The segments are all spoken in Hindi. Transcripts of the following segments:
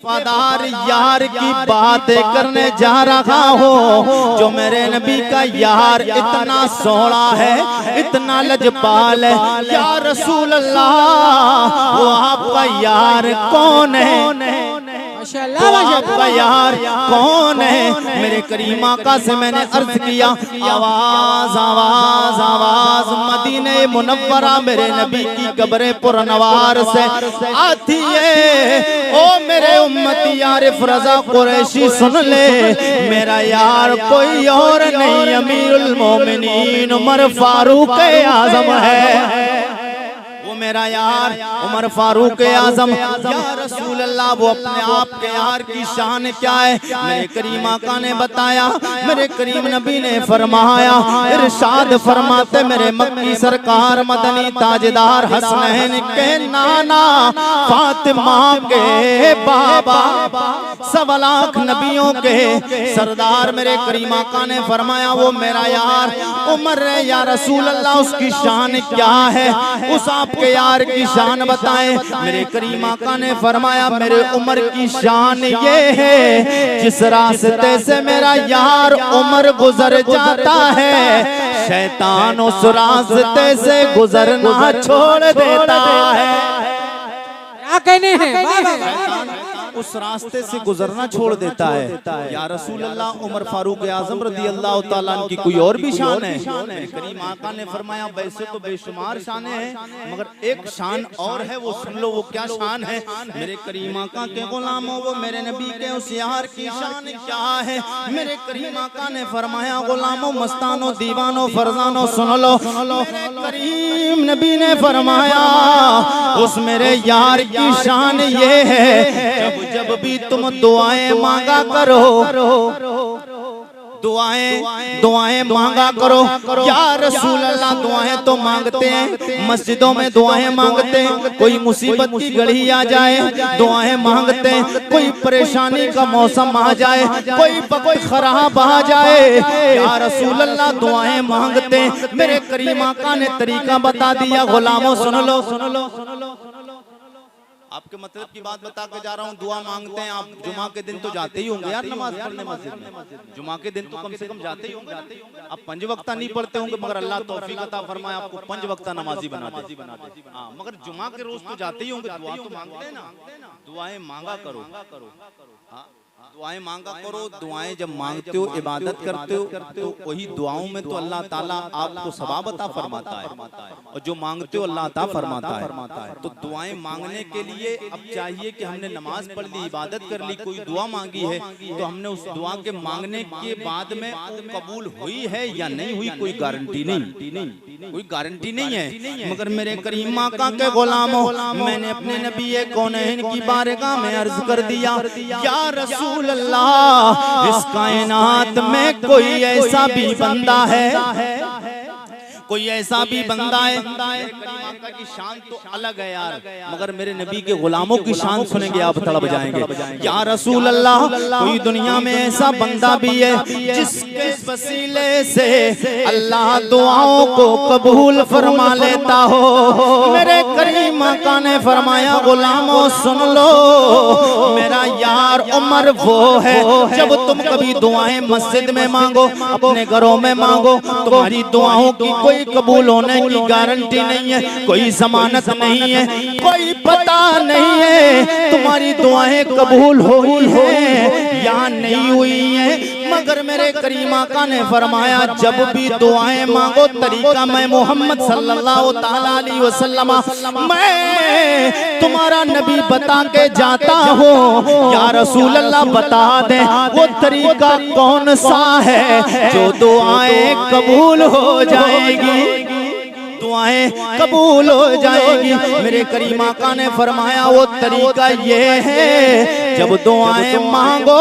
वफादार यार की बातें करने जा रहा हूँ। जो मेरे नबी का यार इतना सोना है, इतना लजपाल है। या रसूल अल्लाह, वो आपका यार कौन है? तो आपका यार कौन है? मेरे करीम आका से मैंने अर्ज किया, आवाज आवाज आवाज मदीने मुनव्वरा मेरे नबी की कब्रे पुरनवार से आती है। ओ मेरे उम्मती आरिफ रजा कुरैशी सुन ले, मेरा यार कोई और नहीं, अमीरुल मोमिनीन उमर फारूक आजम है। मेरा यार उमर फारूक आजम। या रसूल अल्लाह, वो अपने आप के यार की शान क्या है? मेरे करीम आका ने बताया, मेरे करीम नबी ने फरमाया, इरशाद फरमाते मेरे मक्की सरकार मदनी ताजदार हसनैन के नाना फातिमा के बाबा, 1.25 लाख नबियों के सरदार मेरे करीम आका ने फरमाया वो मेरा यार उमर है। या रसूल अल्लाह, उसकी शान क्या है? उस आपके यार की शान बताएं। मेरे करीम आका ने फरमाया मेरे उमर की शान ये है, जिस रास्ते से मेरा यार उमर गुजर जाता है, शैतान उस रास्ते से गुजरना छोड़ देता है। क्या कहने हैं? उस रास्ते से गुजरना छोड़ देता है। या रसूल अल्लाह, उमर फारूक आजम रज़ी अल्लाह तआला अन्हु की कोई और भी शान है? मेरे करीम आका ने फरमाया वैसे तो बेशुमार शान है, मगर एक शान और है, वो सुन लो। वो क्या शान है? मेरे करीम आका के गुलामों, वो मेरे नबी के उस यार की शान क्या है? मेरे करीम आका ने फरमाया गुलामों, मस्तानो, दीवानो, फरजानो सुन लो। मेरे करीम नबी ने फरमाया उस मेरे यार की शान ये है, जब भी तुम दुआएं मांगा करो, दुआएं मांगा करो। या रसूल अल्लाह, दुआएं तो मांगते हैं, मस्जिदों में दुआएं मांगते हैं। कोई मुसीबत की घड़ी आ जाए दुआएं मांगते हैं, कोई परेशानी का मौसम आ जाए, कोई वक्त खराब आ जाए, या रसूल अल्लाह दुआएं मांगते हैं। मेरे करीम आका ने तरीका बता दिया, गुलामों सुन लो सुन लो सुन लो। आपके मतलब की बात बता के जा रहा हूँ। दुआ मांगते हैं आप जुमा के दिन तो जाते ही होंगे यार नमाज पढ़ने मस्जिद में, जुमा के दिन तो कम से कम जाते ही होंगे। आप 5 वक्ता नहीं पढ़ते होंगे, मगर अल्लाह तौफीक अता फरमाए आपको 5 वक्ता नमाजी बना दे। हाँ, मगर जुमा के रोज तो जाते ही होंगे। दुआ तो मांगते हैं ना, दुआएं मांगा करो। हाँ, दुआएं मांगा करो। दुआएं जब मांगते हो, इबादत करते हो, तो वही दुआओं में तो अल्लाह ताला आपको सवाब अता फरमाता है, और जो मांगते हो अल्लाह अता फरमाता है। तो दुआएं मांगने के लिए अब चाहिए कि हमने नमाज पढ़ ली, इबादत कर ली, कोई दुआ मांगी है, तो हमने उस दुआ के मांगने के बाद में कबूल हुई है या नहीं हुई, कोई गारंटी नहीं, कोई गारंटी नहीं है। मगर मेरे करीम आका के गुलामों, मैंने अपने नबी कौनैन की बारगाह में अर्ज कर दिया, या रसूल अल्लाह, इस कायनात में कोई ऐसा भी बंदा है, कोई ऐसा भी बंदा है। करीम आका की शान तो अलग है यार, मगर मेरे नबी के गुलामों की शान सुनेंगे आप तड़प जाएंगे। या रसूल अल्लाह, कोई दुनिया में ऐसा बंदा भी है जिसके वसीले से अल्लाह दुआओं को कबूल फरमा लेता हो। मेरे करीम आका ने फरमाया गुलामों सुन लो, मेरा यार उमर वो है, जब तुम कभी दुआएं मस्जिद में मांगो, अपने घरों में मांगो, तुम्हारी दुआओं की कोई कबूल होने की गारंटी नहीं है, कोई जमानत नहीं है, कोई पता नहीं है तुम्हारी दुआएं कबूल हुई है या नहीं हुई है। मगर मेरे करीम आका ने फरमाया जब भी दुआएं मांगो, तरीका मैं मोहम्मद सल्लल्लाहु ताला अलैहि वसल्लम मैं तुम्हारा नबी बता के जाता हूँ। या रसूल अल्लाह, बता दे वो तरीका कौन सा है जो दुआएं कबूल हो जाएगी, दुआएं कबूल हो जाएगी। मेरे करीम आका ने फरमाया वो तरीका ये है, जब दुआएं मांगो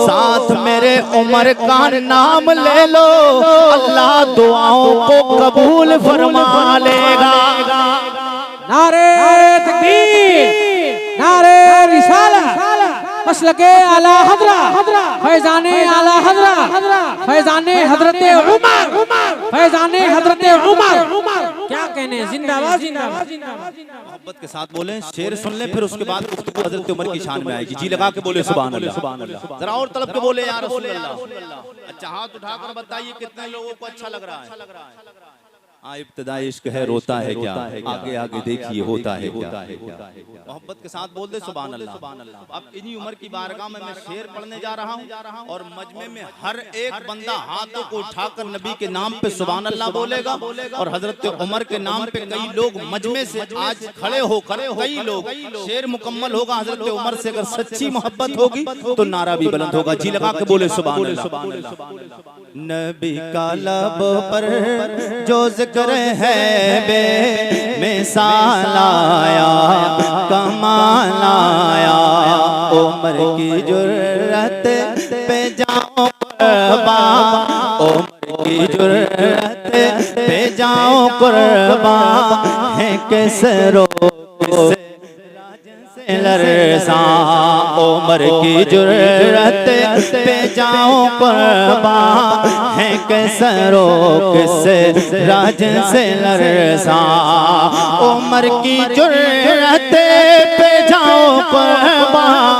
साथ मेरे उमर का नाम ले लो, अल्लाह दुआओं को कबूल फरमा लेगा। नारे तकबीर, नारे रिसालत, मसलके आला हजरा, फैजाने आला हजरा, फैजाने हजरते उमर, फैजाने हजरते उमर। क्या कहने, जिंदाबाद जिंदाबाद। मोहब्बत के साथ बोले, शेर सुन ले, फिर उसके बाद गुफ्तगू हजरत उमर की शान में आएगी। जी लगा के बोले सुभान अल्लाह। जरा और तलब के बोले या रसूल अल्लाह। अच्छा हाथ उठाकर बताइए कितने लोगों को अच्छा लग रहा है। हाँ, इब्तिदा इश्क है रोता है क्या, आगे आगे देखिए होता है क्या। मोहब्बत के साथ बोल दे सुभान अल्लाह। अब इन्हीं उमर की बारगाह में मैं शेर पढ़ने जा रहा हूँ और मजमे में हर एक बंदा हाथों को उठाकर नबी के नाम पे सुभान अल्लाह बोलेगा। और हजरत उमर के नाम पे कई लोग मजमे से आज खड़े होकर कई लोग, शेर मुकम्मल होगा हजरत उमर से। अगर सच्ची मोहब्बत होगी तो नारा भी बुलंद होगा। जी लगा के बोले सुभान अल्लाह। नबी का लब पर जो जिक्र है बे मिसाल आया, कमाल आया। उमर की जुर्रत पे जाओ कुर्बान, उमर की जुर्रत पे जाओ कुर्बान है। किस रोक से लरसा, उमर की जुर्रत पे जाओ कुर्बान है। किस रोक से राज से लरसा, उमर की जुर्रत पे जाओ कुर्बान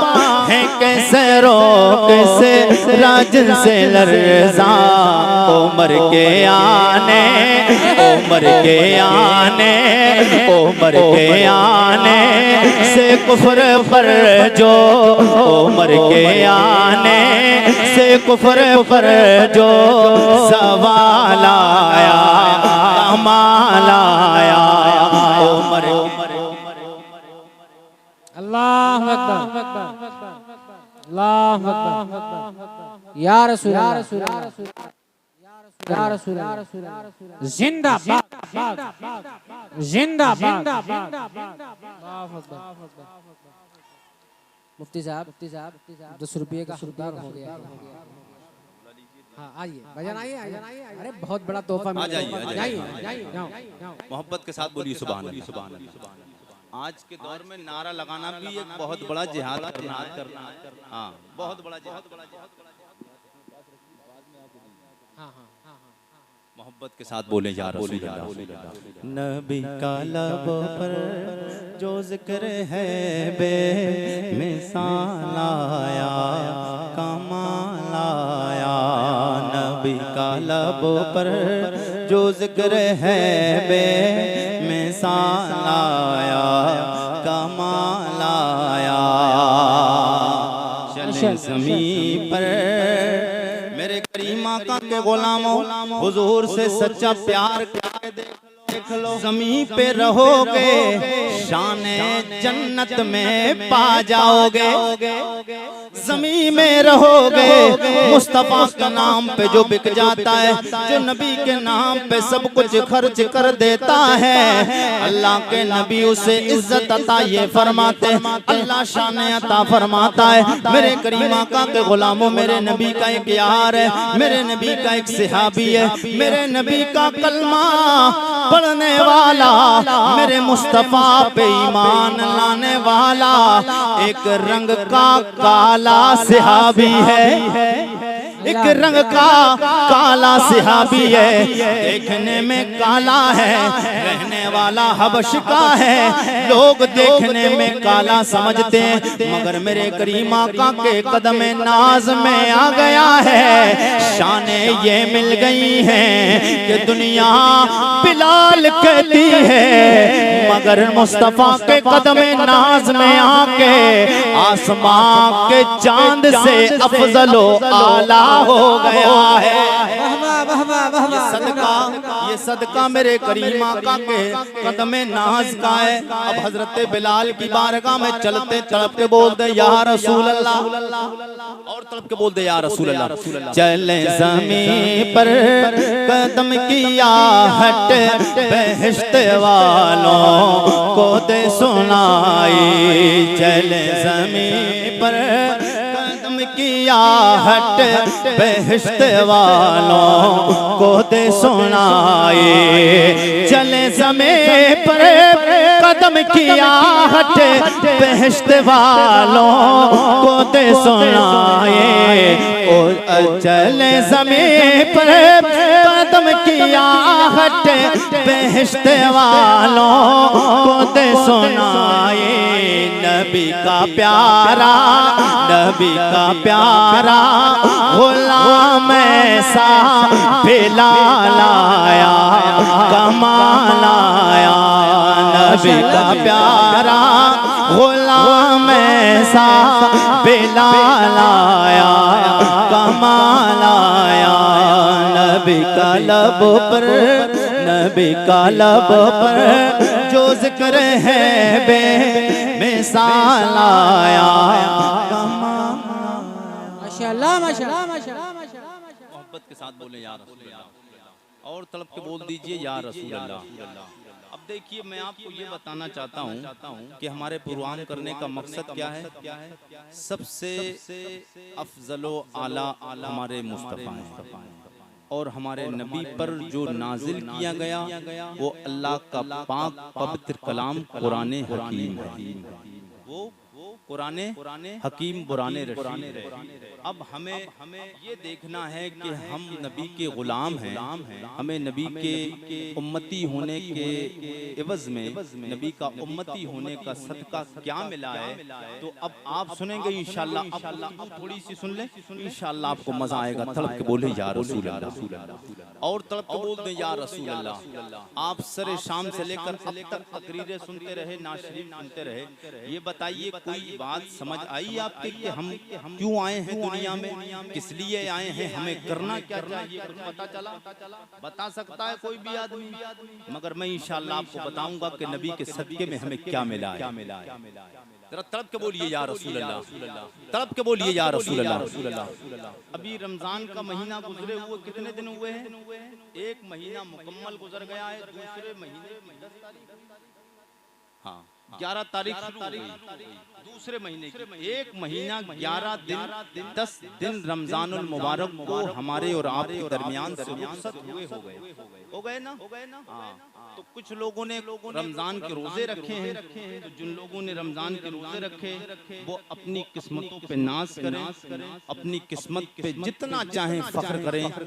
है। किस रोक से राज से लरसा, उमर के आने, उमर के आने, उमर के आने से कुफर पर जो, उमर के आने से कुफर पर जो सवाल आया, कमाल आया। उमर अल्लाह अकबर, अल्लाह अकबर। या रसूल या रसूल जिंदाबाद जिंदाबाद। मुफ्ती साहब 10 रुपये का खुददार हो गया। हाँ आइए भजन, आइए। अरे बहुत बड़ा तोहफा मिला। जाइए। मोहब्बत के साथ बोलिए सुभान अल्लाह। आज के दौर में नारा लगाना भी एक बहुत बड़ा जिहाद करना है। हाँ, बहुत बड़ा जिहाद। मोहब्बत के साथ बोले या रसूल अल्लाह। नबी का लब पर जो जिक्र है बे मिसाल आया, कमाल आया। नबी का लब पर जो जिक्र है बे मिसाल आया, कमाल आया। चले ज़मीं पर मेरे करीम आका के गुलामों, हुजूर से सच्चा प्यार करके देख लो। ज़मीं पे रहोगे शाने जन्नत में पा जाओगे। ज़मीं में रहोगे मुस्तफ़ा के नाम पे जो बिक जाता है, जो नबी के नाम पे सब कुछ खर्च कर देता है, अल्लाह के नबी उसे इज्जत अता ये फरमाते हैं, अल्लाह शान अता फरमाता है। मेरे करीम आका के गुलामों, मेरे नबी का एक यार है, मेरे नबी का एक सहाबी है, मेरे नबी का कलमा पढ़ने वाला, मेरे मुस्तफ़ा पे ईमान लाने वाला एक रंग का काला सहाबी है। एक रंग का काला सहाबी है, देखने में काला है, रहने वाला हबश का है। लोग देखने में काला समझते हैं, मगर मेरे करीम आका के कदम नाज में आ गया है। शाने ये मिल गई हैं कि दुनिया बिलाल कहती है, मगर मुस्तफ़ा के कदम नाज में आके आसमां के चांद से अफजलो आला हो गया है। ये सदका मेरे करीम आका के कदम नाज का है। अब हजरत बिलाल की बारगाह में चलते तड़प के बोल दे या रसूल अल्लाह, और तड़प के बोल दे या रसूल अल्लाह। चले ज़मीं पर कदम किया हट, बहिश्त वालों को दे सुनाई। चले ज़मीं पर किया हट, बहिश्त वालों को दे सुनाए। चले ज़मीं पर कदम किया हट, बहिश्त वालों को दे सुनाए। चले ज़मीं पर कदम किया हट, बेहिश्त वालों को दे सुनाए नबी का प्यारा, नबी का प्यारा गुलाम ऐसा बिलाल आया, कमाल आया। नबी का प्यारा गुलाम ऐसा बिलाल आया, कमाल आया। नबी का लब पर, नबी का लब पर जो जिक्र है बे मिसाल आया, कमाल। माशाल्लाह माशाल्लाह माशाल्लाह माशाल्लाह। मोहब्बत के साथ बोले या रसूल अल्लाह, और तड़प के बोल दीजिए या रसूल अल्लाह। अब देखिए मैं आपको ये बताना चाहता हूँ कि हमारे प्रोग्राम करने का मकसद क्या है। सबसे अफजलो आला हमारे मुस्तफ़ा हैं, और हमारे नबी पर जो नाजिल किया गया वो अल्लाह का पाक पवित्र कलाम कुरान हकीम है। वो कुराने हकीम बुराने रशीद है। अब हमें ये देखना है कि हम नबी के गुलाम हैं, हमें नबी के उम्मती होने के एवज में नबी का उम्मती होने का सदका क्या मिला है। तो अब आप सुनेंगे इंशाअल्लाह। अब थोड़ी सी सुन लें, इंशाअल्लाह आपको मजा आएगा। तड़प के बोले या रसूल अल्लाह, और तड़प के बोल दें या रसूल अल्लाह। आप सरे शाम से लेकर अब तक तकरीरें सुनते रहे, नाशरीफ सुनते रहे। ये बताइए कोई बात समझ आई आपके कि हम क्यों आए हैं दुनिया में, किस लिए आए हैं, हमें करना क्या चाहिए, कुछ पता चला? बता सकता है कोई भी आदमी? मगर मैं इंशाअल्लाह आपको बताऊंगा कि नबी के सदके में हमें क्या मिला है। जरा तड़प के बोलिए या रसूल अल्लाह, तड़प के बोलिए या रसूल अल्लाह। अभी रमजान का महीना गुजरे हुए कितने दिन हुए हैं? एक महीना मुकम्मल गुजर गया है। दूसरे महीने 11 तारीख दूसरे महीने की, एक महीना 11 दिन 10 दिन रमजानुल मुबारक को हमारे और आपके दरमियान से रुखसत हो गए ना। तो कुछ लोगों ने रमजान के रोजे रखे हैं। तो जिन लोगों ने रमजान के रोजे रखे वो अपनी किस्मतों पे नाज करें, अपनी किस्मत पे जितना चाहें फख्र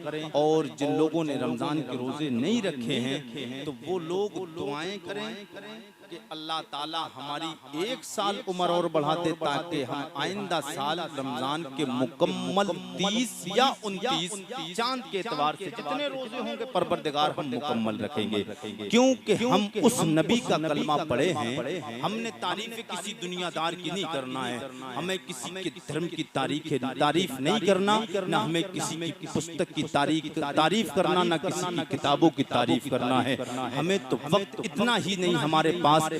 करें। और जिन लोगों ने रमजान के रोजे नहीं रखे हैं तो वो लोग दुआएं करें कि अल्लाह ताला हमारी 1 साल उम्र और बढ़ा दे, ताकि हम आइंदा साल रमजान के मुकम्मल 30 या 29 चांद के एतबार से जितने रोजे होंगे परवरदिगार हम मुकम्मल रखेंगे। क्योंकि हम उस नबी का कलमा पढ़े हैं। हमने तारीफ किसी दुनियादार की नहीं करना है, हमें किसी के धर्म की तारीफ नहीं करना, न हमें किसी की पुस्तक की तारीफ करना, न किसी की किताबों की तारीफ करना है। हमें तो वक्त इतना ही नहीं हमारे पास वक्त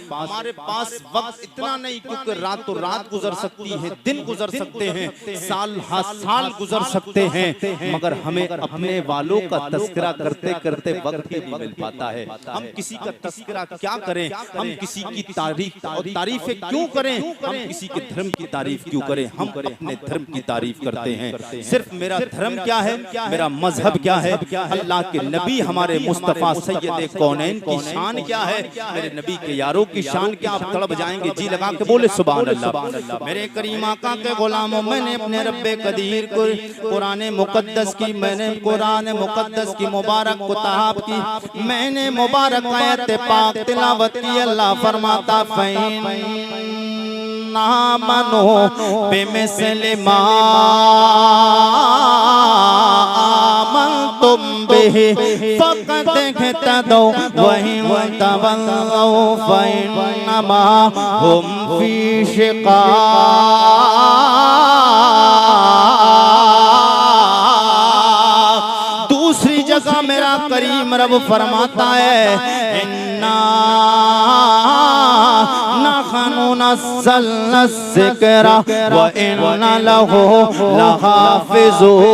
इतना नहीं, क्योंकि रातों रात गुजर सकती है, दिन गुजर सकते हैं, साल गुजर सकते हैं, मगर हमें अपने वालों का तस्करा करते करते वक्त ही नहीं मिल पाता है। हम किसी का तस्करा क्या करें, हम किसी की तारीफें क्यों करें, हम किसी के धर्म की तारीफ क्यों करें? हम अपने धर्म की तारीफ करते हैं। सिर्फ मेरा धर्म क्या है, मेरा मजहब क्या है, अल्लाह के नबी हमारे मुस्तफा सैयद कौनैन की शान क्या है, मेरे नबी के यारों की शान क्या। आप तड़प जाएंगे, जी लगा के बोले सुभान अल्लाह। मेरे करीम आका के गुलामों, मैंने अपने रब्बे कदीर को कुरान मुकद्दस की, मैंने कुरान मुकद्दस की मुबारक कुताब की मैंने मुबारक आयत पाक तिलावत की। अल्लाह फरमाता फैन नामनो बेमिसले मा तुम बिही फक़द इहतदौ वही तवल्लौ फइन्नमा हुम फी शिक़ाक़। दूसरी जगह मेरा करीम रब फरमाता है इन्ना नहनु नज़्ज़लना ज़िक्रा व इन्ना लहू लहाफ़िज़ून।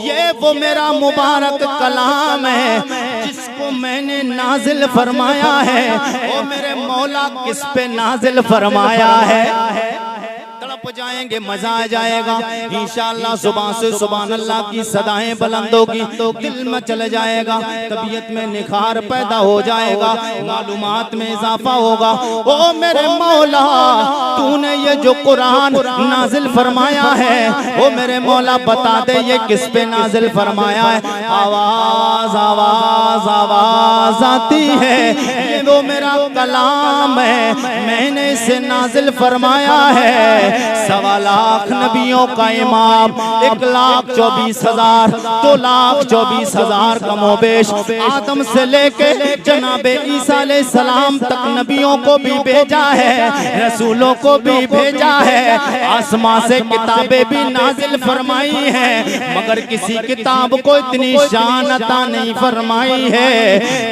ये वो मेरा मुबारक कलाम है जिसको मैंने नाजिल फरमाया है। और मेरे मौला किस पे नाजिल फरमाया है? तड़प तड़प जाएंगे, मजा आ जाएगा इंशाअल्लाह। सुबह से सुभान अल्लाह की सदाएं बुलंद होगी, दिल में चल जाएगा, तबीयत में निखार पैदा हो जाएगा, मालूमात में इजाफा होगा। ओ मेरे मौला, तूने ये जो कुरान नाजिल फरमाया है, ओ मेरे मौला बता दे ये किस पे नाजिल फरमाया है। आवाज आवाज आवाज आती है, ये वो मेरा कलाम है, मैंने इसे नाजिल फरमाया है। 1.25 लाख नबियों का इमाम, 1,24,000 2,24,000 कमोबेश, आदम से लेके जनाबे ईसा अलैहिस्सलाम तक नबियों को भी भेजा है, रसूलों को भी भेजा है, आसमां से किताबें भी नाजिल फरमाई है, मगर किसी किताब को इतनी शान अता नहीं फरमाई है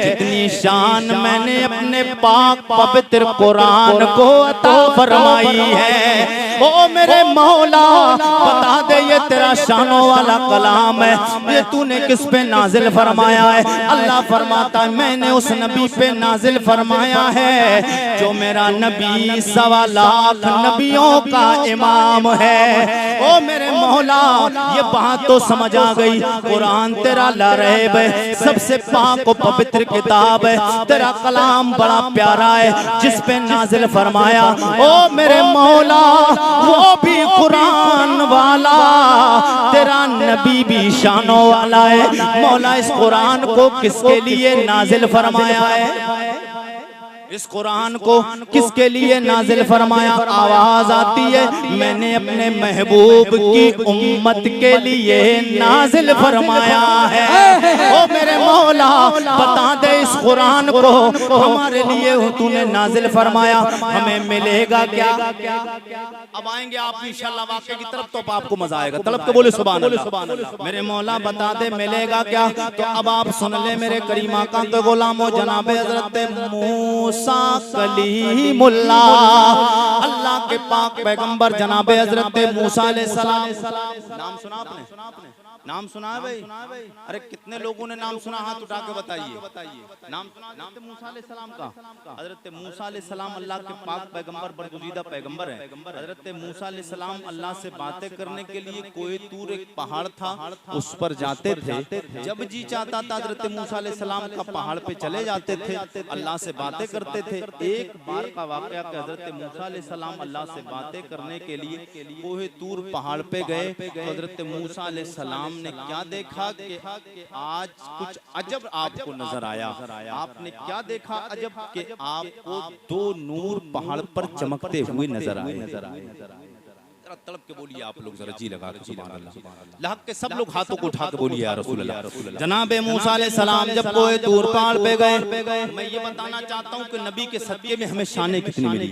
जितनी शान मैंने अपने पाक पवित्र कुरान को अता फरमाई है। ओ मेरे मौला बता दे ये तेरा शानों वाला कलाम है, ये तूने किस पे नाजिल फरमाया है। अल्लाह फरमाता है मैंने उस नबी पे नाजिल फरमाया है जो मेरा नबी 1.25 लाख नबियों का इमाम है। ओ मेरे मौला ये बात तो समझ आ गई, कुरान तेरा लारैब है, सबसे पाक और पवित्र किताब है, तेरा कलाम बड़ा प्यारा है जिस पे नाजिल फरमाया। ओ मेरे मौला वो भी कुरान वाला, तेरा नबी भी शानों वाला है। मौला इस कुरान को किसके लिए नाजिल फरमाया है, इस कुरान को किसके लिए नाजिल फरमाया। आवाज आती है मैंने अपने महबूब की उम्मत के लिए नाजिल फरमाया है। ओ मेरे मौला बता दे इस कुरान को हमारे लिए तूने नाजिल फरमाया, हमें मिलेगा क्या। अब आएंगे आप इंशाअल्लाह वाक़े की तरफ, तो आपको मजा आएगा, तलब के बोले सुभान अल्लाह। मेरे मौला बता दे मिलेगा क्या। तो अब आप सुन ले मेरे करीम आका के गुलामों, जनाबे हजरत मूसा कलीमुल्लाह, अल्लाह के पाक पैगंबर जनाबे हजरत मूसा अलैहिस्सलाम, नाम सुना आपने, नाम सुना है भाई? अरे कितने लोगों ने नाम सुना, हाथ उठा के बताइए। नाम सुना मूसा अलैहिस्सलाम का। हजरत मूसा अलैहिस्सलाम अल्लाह के पाक पैगंबर बरगुज़ीदा पैगंबर है। हजरत मूसा अलैहिस्सलाम अल्लाह से बातें करने के लिए कोई दूर एक पहाड़ था, उस पर जाते थे। जब जी चाहता था हजरत मूसा अलैहिस्सलाम का पहाड़ पे चले जाते थे, अल्लाह से बातें करते थे। एक बार का वाकया कि हजरत मूसा अलैहिस्सलाम अल्लाह से बातें करने के लिए कोई दूर पहाड़ पे गए, तो हजरत मूसा अलैहिस्सलाम ने क्या देखा कि आज कुछ अजब आपको नजर आया। आपने क्या देखा अजब कि आपको 2 नूर पहाड़ पर चमकते हुए नजर आए। तड़प के बोलिए आप लोग जरा जी लगा के सुभान अल्लाह। लाहक के सब लोग हाथों को उठा के बोलिए या रसूल अल्लाह। जनाबे मूसा अलैहिस्सलाम जब कोई दूर पहाड़ पे गए, मैं ये बताना चाहता हूँ कि नबी के सदके में हमें शाने कितनी मिली,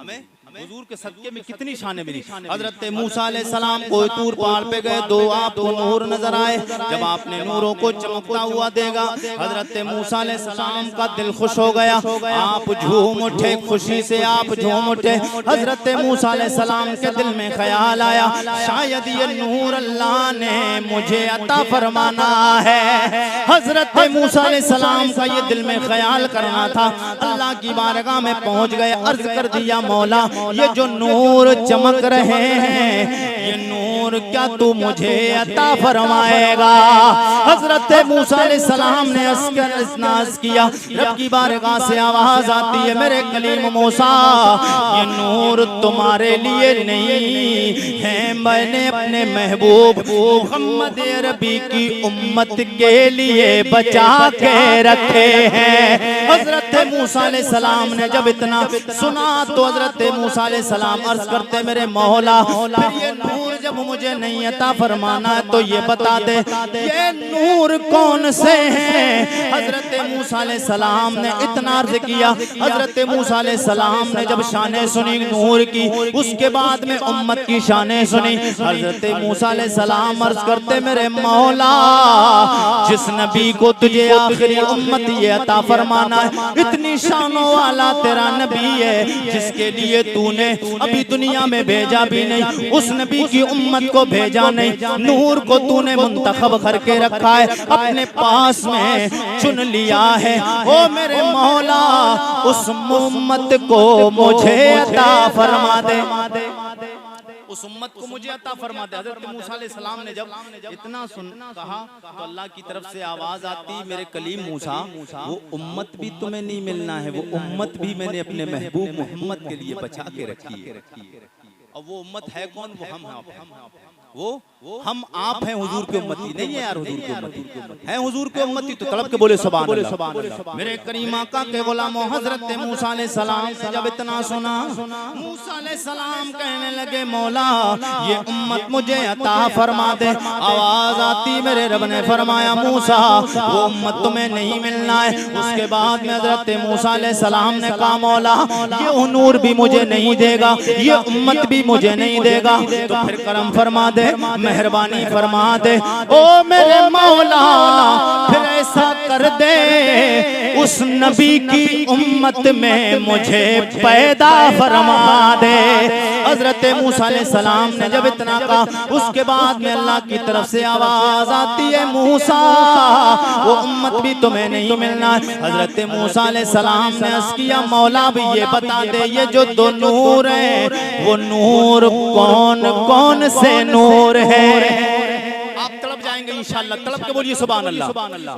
हमें हुजूर के सदके में कितनी शाने मिली। हजरत मूसा अलैहिस्सलाम कोई दूर पहाड़ पे गए, 2 आपको नूर नजर आए। जब आपने नूरों को चमकता हुआ देखा, हजरत मूसा अलैहिस्सलाम का दिल खुश हो गया, आप झूम उठे, खुशी से आप झूम उठे। हजरत मूसा अलैहिस्सलाम के दिल में ख्याल आया शायद ये नूर अल्लाह ने मुझे अता फरमाना है। हजरत मूसा अलैहिस्सलाम का ये दिल में ख्याल करना था। अल्लाह की बारगाह में पहुंच गए, अर्ज कर दिया मौला ये जो नूर चमक रहे हैं ये नूर क्या तू मुझे अता फरमाएगा। हजरत मूसा अलैहिस्सलाम ने अस्नास किया, रब की बारगाह से आवाज आती है मेरे कलीम मूसा ये नूर तुम्हारे लिए नहीं है, मैंने अपने महबूब मोहम्मद अरबी की उम्मत के लिए बचा के रखे हैं। हजरत मूसा अलैहिस्सलाम ने जब इतना सुना तो हजरत मूसा अलैहिस्सलाम अर्ज करते मेरे मौला फिर ये नूर जब मुझे नहीं अता फरमाना है तो ये बता दे ये नूर कौन से हैं। हजरत मूसा अलैहिस्सलाम ने इतना अर्ज किया। हजरत मूसा अलैहिस्सलाम ने जब शाने सुनी नूर की, उसके बाद में उम्मत की शाने सुनी। हजरत मूसा अलैहिस्सलाम अर्ज करते मेरे मौला जिस नबी को तुझे आखिरी उम्मत ये अता फरमाना है इतनी शानों वाला तेरा नबी है जिसके लिए तूने अभी दुनिया में भेजा भी नहीं, उस नबी की उम्मत को भेजा नहीं, नूर को तूने मुंतखब करके रखा है, अपने पास में चुन लिया है। ओ मेरे मौला उस उम्मत को मुझे अता फरमा फरमा दे, उस उम्मत को मुझे अता फरमा दे। हजरत मूसा अलैहिस्सलाम ने जब इतना कहा तो अल्लाह की तरफ से आवाज आती, मेरे कलीम मूसा, वो उम्मत भी तुम्हें नहीं मिलना है, वो उम्मत भी मैंने अपने महबूब मोहम्मद के लिए बचा के रखी है। और वो उम्मत है कौन? वो हम हैं, वो हम आप हैं, हुजूर के उम्मती नहीं है यार, हुजूर के उम्मती है, हुजूर के उम्मती तो तड़प के बोले सुभान अल्लाह। मेरे करीम आका के गुलामों, हजरत मूसा अलैहिस्सलाम ने जब इतना सुना, मूसा अलैहिस्सलाम कहने लगे, मौला ये उम्मत मुझे अता फरमा दे। आवाज आती, मेरे रब ने फरमाया, मूसा वो उम्मत तुम्हें नहीं मिलना है। उसके बाद में हजरत मूसा अलैहिस्सलाम ने कहा, मौला ये नूर भी मुझे नहीं देगा, ये उम्मत भी मुझे नहीं देगा, तो फिर करम फरमा दे, मेहरबानी फरमा दे। ओ मेरे मौला फिर ऐसा कर दे, उस नबी की उम्मत में मुझे पैदा फरमा दे। हजरत मूसा अलैहिस्सलाम ने जब इतना कहा, उसके बाद में अल्लाह की तरफ से आवाज आती है, मूसा वो उम्मत भी तुम्हें नहीं मिलना है। हजरत मूसा अलैहिस्सलाम ने अर्ज़ किया, मौला भी ये बता दे, ये जो दो नूर है वो नूर कौन कौन से नूर है? आप तड़प जाएंगे इंशाअल्लाह, तड़प के बोलिए सुभान अल्लाह,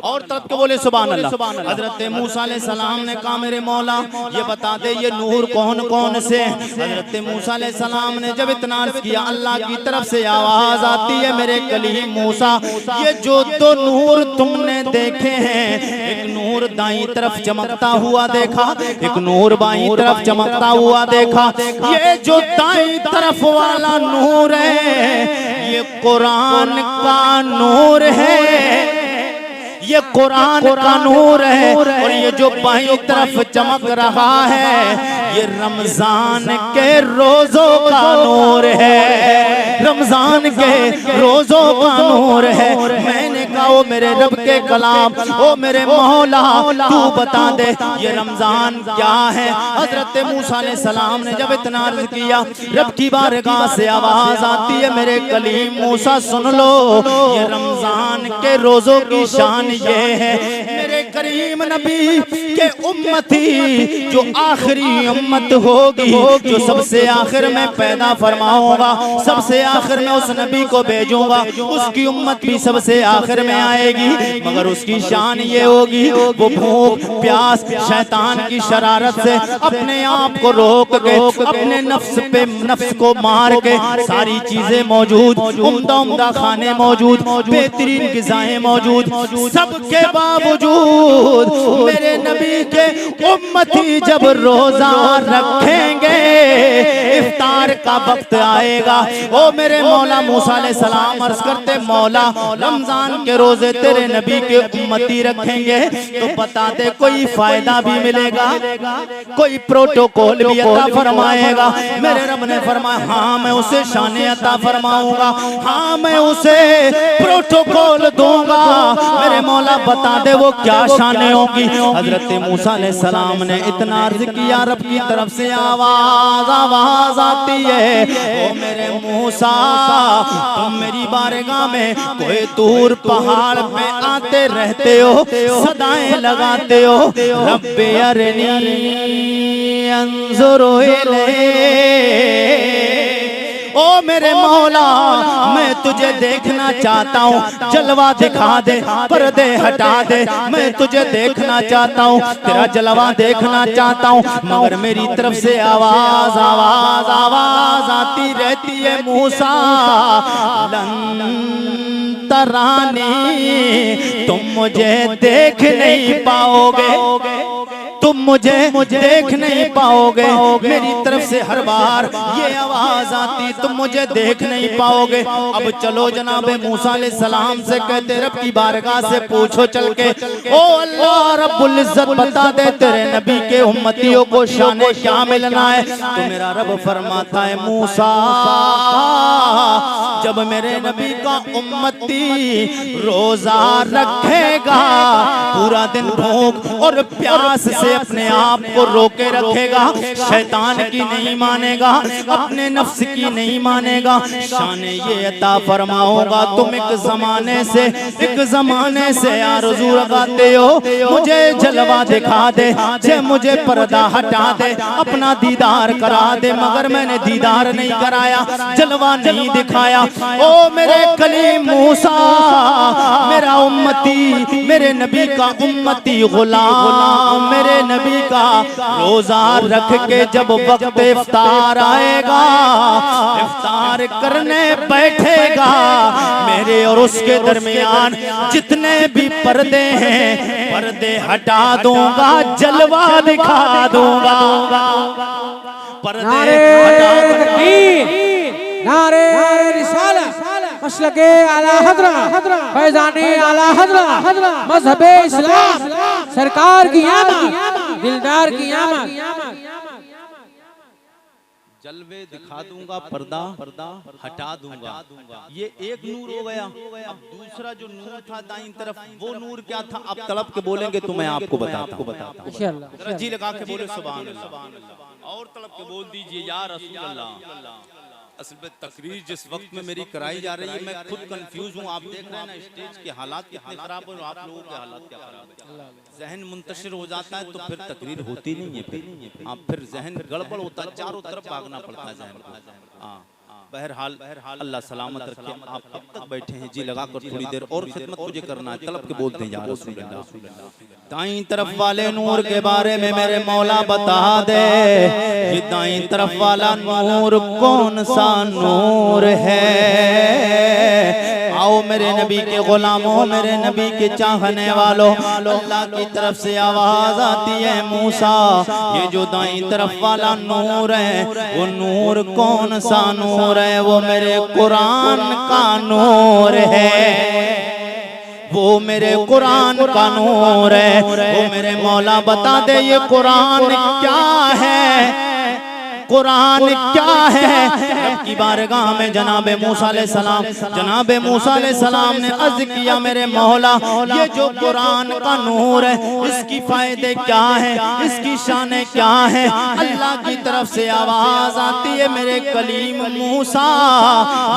और तड़प के बोले सुभान अल्लाह। हजरत मूसा अलैहिस्सलाम ने कहा, मेरे मौला ये बता दे, ये नूर कौन कौन से? हजरत मूसा अलैहिस्सलाम ने जब इतना अर्ज़ किया, अल्लाह की तरफ से आवाज आती है, मेरे कलीम मूसा ये जो दो नूर तुमने देखे हैं, एक नूर दाईं तरफ चमकता हुआ देखा, एक नूर बाईं तरफ चमकता हुआ देखा। ये जो दाईं तरफ वाला नूर है ये कुरान का नूर है, ये कुरान का नूर है। और ये जो बाईं तरफ चमक रहा है ये रमजान के रोजों का नूर है, रमजान के रोजों का नूर है। मैंने कहा, ओ मेरे रब के कलाम, ओ मेरे मौला तू बता दे ये रमजान क्या है? हजरत मूसा अलैहिस्सलाम ने जब इतना अर्ज़ किया, रब की बारगाह से आवाज आती है, मेरे कलीम मूसा सुन लो, ये रमजान के रोजों की शान ये है, मेरे करीम नबी के उम्मती जो आखिरी उम्मत होगी, जो सबसे आखिर में पैदा फरमाऊंगा, सबसे आखिर में उस नबी को भेजूंगा, उसकी उम्मत भी सबसे आखिर में आएगी। मगर उसकी शान ये होगी, वो भूख प्यास शैतान की शरारत से अपने आप को रोक के, अपने नफ्स पे नफ्स को मार के, सारी चीजें मौजूद, उम्दा उम्दा खाने मौजूद, बेहतरीन ग़िज़ाएं मौजूद, सबके बावजूद मेरे नबी के उम्मती जब रोजा रखेंगे, इफ्तार का वक्त आएगा, ओ मेरे मौला मूसा अलैहिस्सलाम अर्ज़ करते, मौला रमजान के रोजे तेरे नबी के उम्मती रखेंगे तो बता दे कोई फायदा भी मिलेगा, कोई प्रोटोकॉल भी अता फरमाएगा? मेरे रब ने फरमाया, हाँ मैं उसे शान अता फरमाऊंगा, हाँ मैं उसे प्रोटोकॉल दूंगा। मेरे मौला बता दे वो क्या शान होगी? हजरत मूसा अलैहिस्सलाम ने इतना अर्ज किया, रब की तरफ से आवाज आती है, ओ मेरे मूसा तुम मेरी बारगाह में कोई दूर पहाड़ पे आते रहते हो, सदाएं लगाते हो, रब्बे अरनी अंजुरु इलैक, ओ मेरे मौला मैं तुझे देखना चाहता हूँ, जलवा दिखा दे, पर्दे हटा दे, मैं तुझे देखना चाहता हूँ, तेरा जलवा देखना चाहता हूँ। मगर मेरी तरफ से आवाज आवाज आवाज आती रहती है, मूसा लन तरानी, तुम मुझे देख नहीं पाओगे, तुम मुझे देख नहीं पाओगे। मेरी तरफ से हर बार ये आवाज आती, तुम मुझे देख नहीं पाओगे। अब चलो जनाबे मूसा अलैहिस्सलाम से कहते, रब की बारगाह से पूछो चल के, ओ अल्लाह रब्बुल इज्जत बता दे तेरे नबी के उम्मतियों को शाने क्या मिलना है? तो मेरा रब फरमाता है, मूसा जब मेरे नबी का उम्मती रोजा रखेगा, पूरा दिन भूख और प्यास से से अपने आप को रोके रखेगा, शैतान की नहीं मानेगा, अपने नफ्स की नहीं मानेगा, शान ये अता फरमाऊंगा तुम एक जमाने से आरज़ू लगाते हो मुझे जलवा दिखा दे, मुझे पर्दा हटा दे, अपना दीदार करा दे, मगर मैंने दीदार नहीं कराया, जलवा नहीं दिखाया। ओ मेरे कलीम मूसा, मेरा उम्मती, मेरे नबी का उम्मती गुलाम, मेरे नबी का रोजा रख के जब वक्त इफ्तार आएगा, इफ्तार करने बैठेगा, मेरे और उसके दरमियान जितने भी पर्दे हैं पर्दे हटा दूंगा, जलवा दिखा दूंगा, पर्दे हटा दूंगा। नारे रिसालत मसलके आला हज़रत फैज़ाने आला हज़रत मज़हबे इस्लाम सरकार की आमद, दिलदार की आमद। जलवे दिखा दूंगा, पर्दा हटा दूंगा। ये एक नूर हो गया। अब दूसरा जो नूर था दाईं तरफ, वो नूर क्या था? अब तड़प के बोलेंगे तो मैं आपको बताता हूँ। जी लगा के बोले सुभान अल्लाह, और तड़प के बोल दीजिए या रसूल अल्लाह। असल में तकरीर जिस वक्त में मेरी कराई जा रही है, मैं खुद कंफ्यूज हूँ। आप देख रहे हैं ना स्टेज के हालात कितने खराब है और आप लोगों के हालात क्या खराब है। जहन मुंतशिर हो जाता है तो फिर तकरीर होती नहीं है, फिर जहन गड़बड़ होता है, चारों तरफ भागना पड़ता है जहन को। हाँ, बहरहाल अल्लाह सलामत रखे। आप अब तक बैठे हैं, जी लगा कर थोड़ी देर और खिदमत मुझे करना है। तलब के बोलते हैं या रसूल अल्लाह। दाईं तरफ वाले नूर के बारे में मेरे मौला बता दे, ये दाईं तरफ वाला नूर कौन सा नूर है? आओ मेरे नबी के गुलामों, मेरे नबी के चाहने वालों, अल्लाह की तरफ से आवाज आती है, मूसा ये जो दाईं तरफ वाला नूर है वो नूर कौन सा नूर है? वो मेरे कुरान का नूर है, वो मेरे कुरान का नूर है। वो मेरे मौला बता दे ये कुरान क्या है, कुरान क्या है? रब की बारगाह में जनाबे मूसा अलैहि सलाम ने अर्ज किया, मेरे मौला ये जो कुरान का नूर है इसकी फायदे क्या है, इसकी शाने क्या है? अल्लाह की तरफ से आवाज आती है, मेरे कलीम मूसा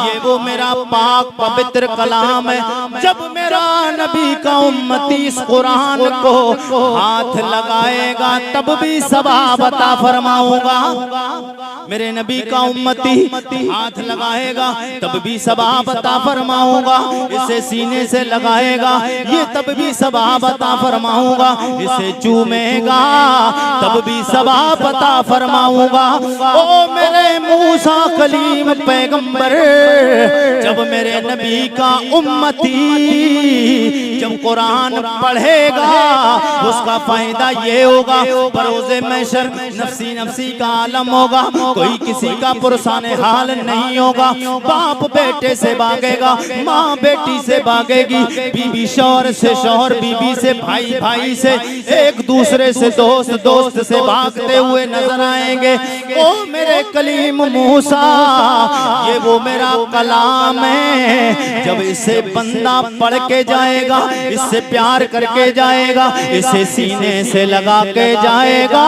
ये वो मेरा पाक पवित्र कलाम है। जब मेरा नबी का उम्मती इस कुरान को हाथ लगाएगा तब भी सवाब अता फरमाऊंगा। मेरे नबी का उम्मती हाथ लगाएगा तब भी सवाब अता फरमाऊंगा, इसे सीने से लगाएगा ये तब भी सवाब अता फरमाऊंगा, इसे चूमेगा तब भी सवाब अता फरमाऊंगा। ओ मेरे मूसा कलीम पैगंबर, जब मेरे नबी का उम्मती जब कुरान पढ़ेगा उसका फायदा ये होगा, बरोज़े महशर नफ्सी नफ्सी का आलम होगा, कोई किसी का पुरसाने हाल नहीं होगा। बाप बेटे से भागेगा, माँ बेटी से भागेगी, बीबी शौहर से, शौहर बीबी से, भाई भाई से, एक दूसरे से, दोस्त दोस्त से भागते हुए नजर आएंगे। ओ मेरे कलीम मूसा ये वो मेरा कलाम है, जब इसे बंदा पढ़ के जाएगा, इससे प्यार करके जाएगा, इसे सीने से लगा के जाएगा,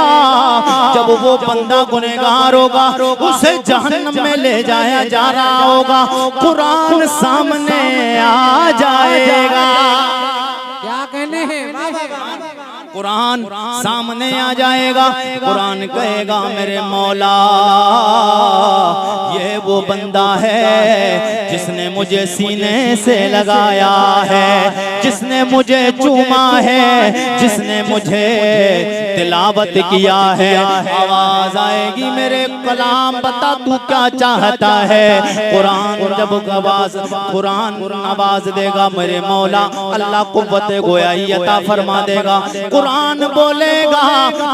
जब वो बंदा गुनहगार होगा उसे जहन्नम में ले जाया जा रहा होगा, कुरान सामने आ जाएगा। क्या कहने हैं? कुरान सामने आ जाएगा, कुरान कहेगा मेरे मौला ये वो बंदा है जिसने मुझे सीने से लगाया है, जिसने मुझे चूमा है, जिसने मुझे तिलावत किया है। आवाज आएगी मेरे कलाम बता तू क्या चाहता है? कुरान जब कुरान आवाज देगा मेरे मौला अल्लाह कुव्वत गोयाई अता फरमा देगा। कुरान बोलेगा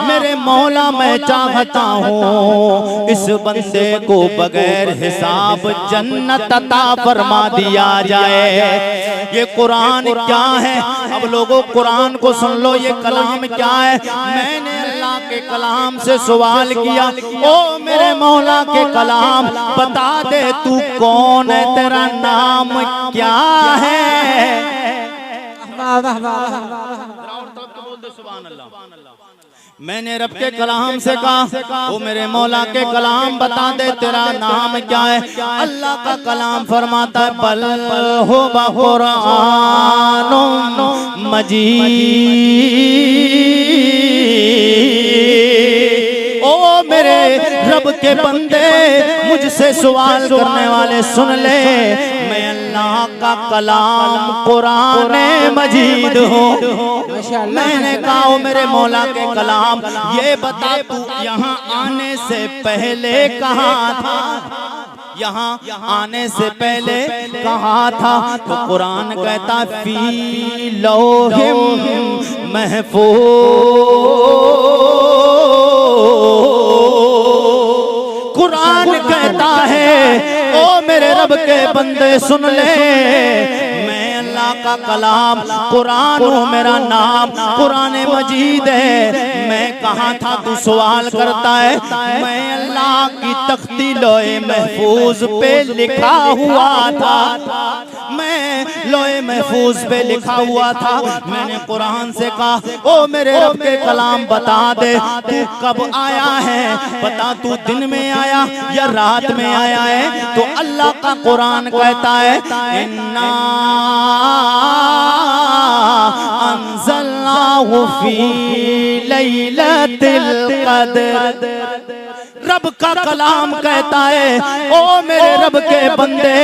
मेरे मौला मैं चाहता हूँ इस बंदे को बगैर हिसाब जन्नत अता फरमा दिया जाए। ये कुरान क्या है? अब लोगों कुरान को सुन लो, ये कलाम क्या है? मैंने अल्लाह के कलाम से सवाल किया, ओ मेरे मौला के कलाम बता दे तू कौन है, तेरा नाम क्या है? मैंने रब के कलाम से कहा वो मेरे मौला के कलाम बता दे तेरा नाम क्या है। अल्लाह का कलाम फरमाता है बल हो कुरान मजीद। ओ मेरे रब के बंदे मुझसे सवाल करने वाले सुन ले, मैं अल्लाह का कलाम कुरान मजीद हूँ। मैंने कहा ओ मेरे मौला के कलाम ये बता तू यहाँ आने से पहले कहाँ था, यहाँ आने से पहले कहाँ था। तो कुरान कहता फी लौहिम महफूज। कुरान कहता है ओ मेरे रब के बंदे सुन ले, मैं अल्लाह का कलाम कुरान हूँ, मेरा नाम कुरान मजीद है। मैं कहाँ था तू सवाल करता है, मैं अल्लाह की तख्ती लोहे महफूज पे लिखा हुआ था, मैं लोहे महफूज पे लिखा हुआ था। मैंने कुरान से कहा ओ मेरे रब के कलाम बता दे तू कब आया है, बता तू दिन में आया या रात में आया है। तो अल्लाह का कुरान कहता है इन्ना अंज़लनाहु फी लैलतिल क़द्र। रब का कलाम कहता है ओ मेरे रब के बंदे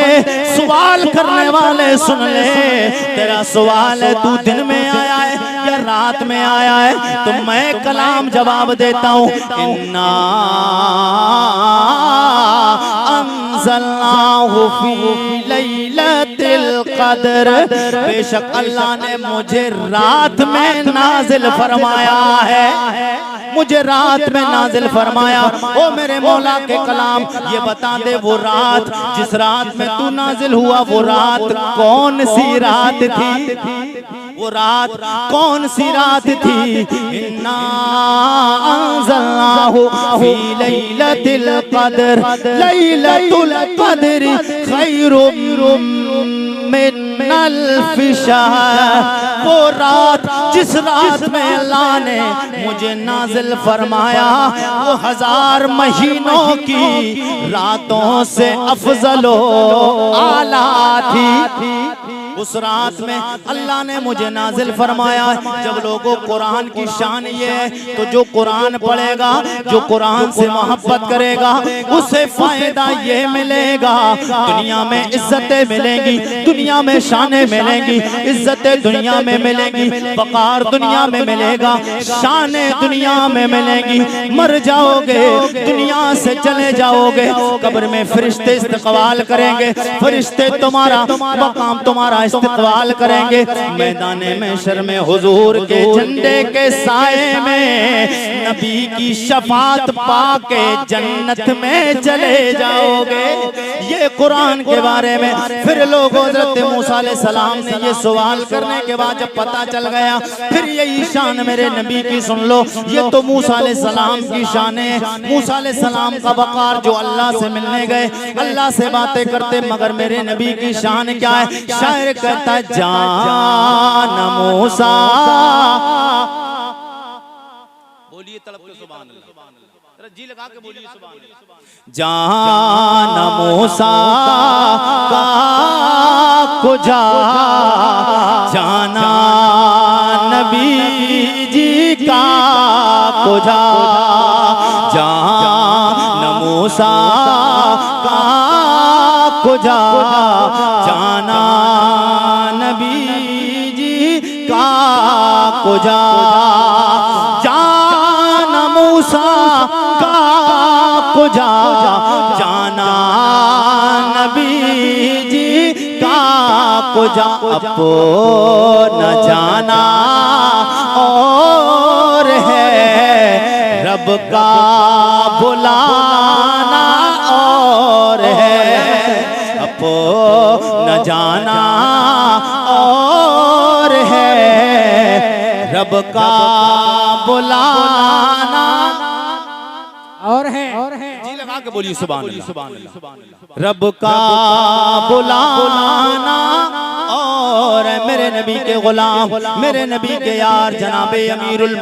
सवाल करने वाले सुन ले, तेरा सवाल है तू दिन में आया है या रात में आया है। तो मैं कलाम जवाब देता हूँ इन्ना अंज़लनाहु फी लैलतिल क़द्र। बेशक अल्लाह ने मुझे रात में नाजिल फरमाया है, मुझे रात में नाजिल फरमाया। ओ मेरे मौला के कलाम ये बता दे वो रात जिस रात में तू नाजिल हुआ वो रात कौन सी रात थी, वो रात कौन सी रात थी। इन्ना अंज़लनाहु फी लैलतिल क़द्र लैलतुल क़द्रि खैरुम मिन अल्फ़ि शहर। वो रात जिस रात में अल्लाह ने मुझे नाजिल फरमाया वो 1000 महीनों की रातों से अफजलो आला थी। उस रात में अल्लाह ने मुझे नाजिल फरमाया। जब लोगों कुरान की शान ये है तो जो कुरान पढ़ेगा, जो कुरान से मोहब्बत करेगा उसे फायदा ये मिलेगा, दुनिया में इज्जतें मिलेंगी, दुनिया में शानें मिलेंगी, इज्जतें दुनिया में मिलेंगी, वक़ार दुनिया में मिलेगा, शानें दुनिया में मिलेंगी। मर जाओगे दुनिया से चले जाओगे, कब्र में फरिश्ते इस्तक़बाल करेंगे, फरिश्ते तुम्हारा मकाम तुम्हारा इस्तक़बाल करेंगे। मैदाने में महशर में हुजूर के झंडे के साए में नबी की शफात पाके जन्नत में चले जाओगे। ये कुरान के बारे में। फिर लोगों हज़रत मूसा अलैहिस्सलाम ने ये सवाल करने के बाद जब पता चल गया, फिर यही शान मेरे नबी की सुन लो। ये तो मूसा अलैहिस्सलाम की शान है। मूसा अलैहिस्सलाम का वक़ार जो अल्लाह से मिलने गए, अल्लाह से बातें करते, मगर मेरे नबी की शान क्या है? शायर कहता जान मूसा, बोलिए तड़प के सुभान अल्लाह, जी लगा के बोलिए सुभान अल्लाह। जान मूसा का कुजा जाना नबी जी का कुजा, जान मूसा का कुजा जाना नबी जी का कुजा, जान मूसा का कुजा जाना नबी जी का कुजा, अपो न जाना और है रब का बुलाना और है, अपो न जाना और है रब का बुलाना और है जी लगा के बोलिए सुभान अल्लाह। रब का बुलाना और और मेरे नबी के गुलाम, मेरे नबी के यार जनाबे अमीरुल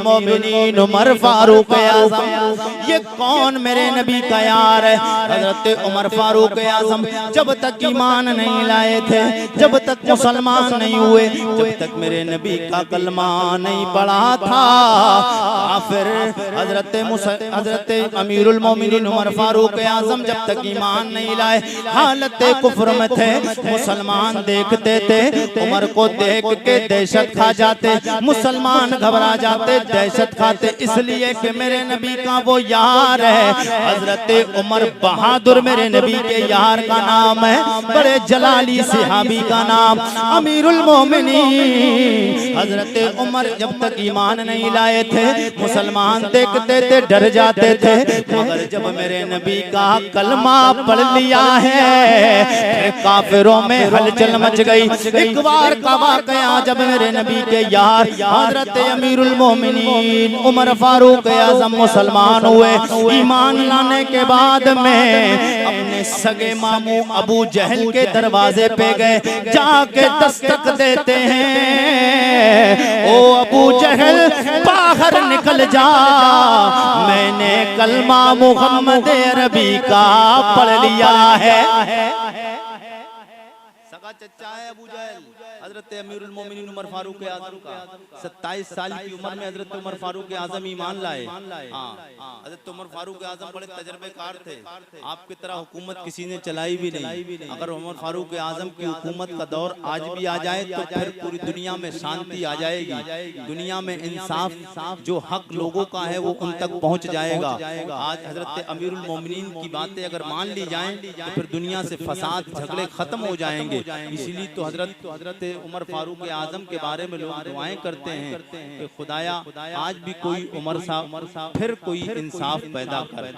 मोमिनीन उमर फारूक आज़म। ये कौन मेरे नबी का यार है? हजरत उमर फारूक आज़म जब तक ईमान नहीं लाए थे, जब तक मुसलमान नहीं हुए, जब तक मेरे नबी का कलमा नहीं पढ़ा था, फिर हजरत अमीरुल मोमिनीन उमर फारूक आज़म जब तक ईमान नहीं लाए, हालत कुफ्र में थे। मुसलमान देखते थे, उमर को देख के दहशत खा जाते, मुसलमान घबरा जाते, दहशत खाते, इसलिए कि मेरे नबी का वो यार है। हजरत उमर बहादुर मेरे नबी के यार का नाम है, बड़े जलाली सहाबी का नाम अमीरुल मोमिनीन। हजरत उमर जब तक ईमान नहीं लाए थे, मुसलमान देखते थे, डर जाते थे, मगर जब मेरे नबी का कलमा पढ़ लिया है, काफिरों में हलचल मच गई। एक बार का वाकया, जब मेरे नबी के यार हजरत अमीरुल मोमिनीन उमर फारूक आज़म मुसलमान हुए, ईमान लाने के बाद में अपने सगे मामू अबू जहल के दरवाजे पे गए, जाके दस्तक देते हैं, ओ अबू जहल बाहर निकल जा, मैंने कलमा मुहम्मद अरबी का पढ़ लिया है। सगा चचा है अबू जहल हजरत अमीरुल मोमिनीन उमर फारूक आज़म का। 27 साल की उम्र में हजरत उमर फारूक आज़म ईमान लाए। हजरत उमर फारूक आज़म बड़े तजर्बेकार थे, आपकी तरह हुकूमत किसी ने चलाई भी नहीं। अगर उमर फारूक आज़म की हुकूमत का दौर आज भी आ जाए तो फिर पूरी दुनिया में शांति आ जाएगी, दुनिया में इंसाफ जो हक लोगों का है वो उन तक पहुँच जाएगा। आज हजरत अमीरुल मोमिनीन की बातें अगर मान ली जाएं तो फिर दुनिया से फसाद झगड़े खत्म हो जाएंगे। इसीलिए तो हजरत उमर फारूक आज़म के बारे में लोग दुआएं करते हैं कि खुदाया आज भी कोई उमर साहब फिर कोई इंसाफ पैदा कर।